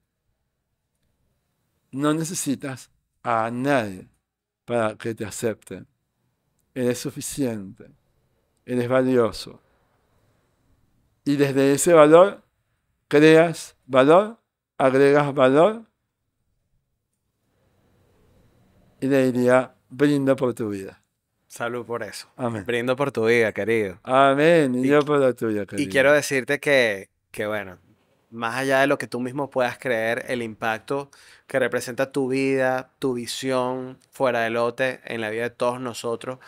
No necesitas a nadie para que te acepten. Eres suficiente, eres valioso. Y desde ese valor, creas valor, agregas valor, y le diría, brindo por tu vida. Salud por eso. Amén. Brindo por tu vida, querido. Amén. Y yo por la tuya, querido. Y quiero decirte que bueno, más allá de lo que tú mismo puedas creer, el impacto que representa tu vida, tu visión fuera del lote en la vida de todos nosotros,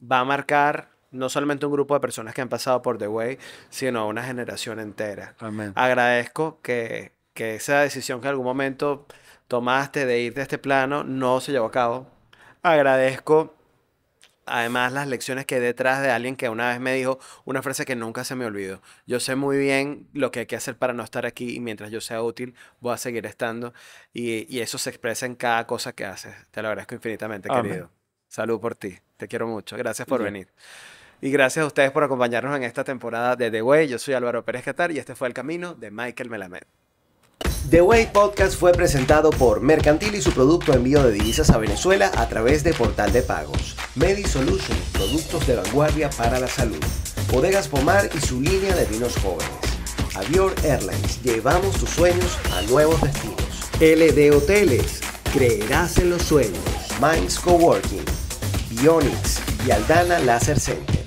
va a marcar no solamente un grupo de personas que han pasado por The Way, sino una generación entera. Amén. Agradezco que esa decisión que en algún momento tomaste de ir de este plano no se llevó a cabo. Agradezco además las lecciones que hay detrás de alguien que una vez me dijo una frase que nunca se me olvidó. Yo sé muy bien lo que hay que hacer para no estar aquí y mientras yo sea útil voy a seguir estando y eso se expresa en cada cosa que haces. Te lo agradezco infinitamente, Amén. querido. Salud por ti. Te quiero mucho. Gracias por venir. Y gracias a ustedes por acompañarnos en esta temporada de The Way. Yo soy Álvaro Pérez Catar y este fue El Camino de Michael Melamed. The Way Podcast fue presentado por Mercantil y su producto envío de divisas a Venezuela a través de Portal de Pagos. Medi Solutions, productos de vanguardia para la salud. Bodegas Pomar y su línea de vinos jóvenes. Avior Airlines, llevamos tus sueños a nuevos destinos. LD Hoteles, creerás en los sueños. Minds Coworking, Bionix y Aldana Laser Center.